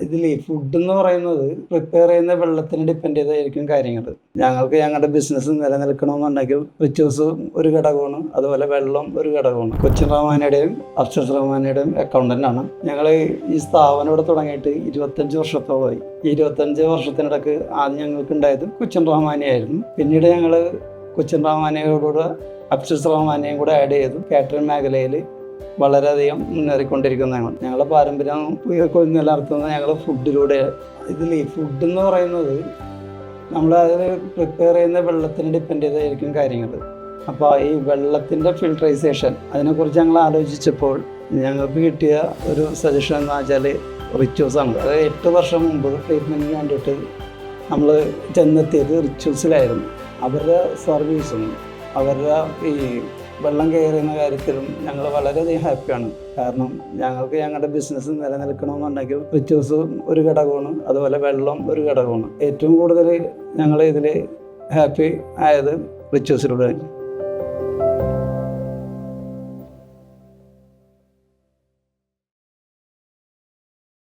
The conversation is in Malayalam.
ഇതിൽ ഫുഡ് എന്ന് പറയുന്നത് പ്രിപ്പയർ ചെയ്യുന്ന വെള്ളത്തിന് ഡിപ്പെൻഡ് ചെയ്തായിരിക്കും കാര്യങ്ങൾ. ഞങ്ങൾക്ക് ഞങ്ങളുടെ ബിസിനസ് നിലനിൽക്കണമെന്നുണ്ടെങ്കിൽ റിച്ചോഴ്സ് ഒരു ഘടകമാണ്, അതുപോലെ വെള്ളം ഒരു ഘടകമാണ്. കൊച്ചിൻ റഹ്മാനിയുടെയും അഫ്സൽ റഹ്മാനിയുടെയും അക്കൗണ്ടൻ്റ് ആണ് ഞങ്ങൾ. ഈ സ്ഥാപനം ഇവിടെ തുടങ്ങിയിട്ട് 25 വർഷത്തോളമായി. ഈ 25 വർഷത്തിനിടക്ക് ആദ്യം ഞങ്ങൾക്ക് ഉണ്ടായത് കൊച്ചിൻ റഹ്മാനിയായിരുന്നു. പിന്നീട് ഞങ്ങൾ കൊച്ചിൻ റഹ്മാനിയോടുകൂടെ അഫ്സൽ റഹ്മാനിയും കൂടെ ആഡ് ചെയ്തു. കാറ്ററിംഗ് മേഖലയിൽ വളരെയധികം മുന്നേറിക്കൊണ്ടിരിക്കുന്നതാണ്. ഞങ്ങളുടെ പാരമ്പര്യം നിലനിർത്തുന്നത് ഞങ്ങൾ ഫുഡിലൂടെ. ഇതിൽ ഫുഡ് എന്ന് പറയുന്നത് നമ്മൾ അതിൽ പ്രിപ്പയർ ചെയ്യുന്ന വെള്ളത്തിന് ഡിപ്പെൻഡ് ചെയ്തായിരിക്കും കാര്യങ്ങൾ. അപ്പോൾ ഈ വെള്ളത്തിൻ്റെ ഫിൽട്രൈസേഷൻ അതിനെക്കുറിച്ച് ഞങ്ങൾ ആലോചിച്ചപ്പോൾ ഞങ്ങൾക്ക് കിട്ടിയ ഒരു സജഷൻ എന്ന് വെച്ചാൽ റിച്വൽസാണ്. അതായത് 8 വർഷം മുമ്പ് ട്രീറ്റ്മെൻറ്റിന് വേണ്ടിയിട്ട് നമ്മൾ ചെന്നെത്തിയത് റിച്വൽസിലായിരുന്നു. അവരുടെ സർവീസും അവരുടെ ഈ വെള്ളം കയറുന്ന കാര്യത്തിലും ഞങ്ങൾ വളരെയധികം ഹാപ്പിയാണ്. കാരണം ഞങ്ങൾക്ക് ഞങ്ങളുടെ ബിസിനസ് നിലനിൽക്കണമെന്നുണ്ടെങ്കിൽ റിച്ചോഴ്സ് ഒരു ഘടകമാണ്, അതുപോലെ വെള്ളം ഒരു ഘടകമാണ്. ഏറ്റവും കൂടുതൽ ഞങ്ങൾ ഇതിൽ ഹാപ്പി ആയത് റിച്ചോഴ്സിലൂടെ.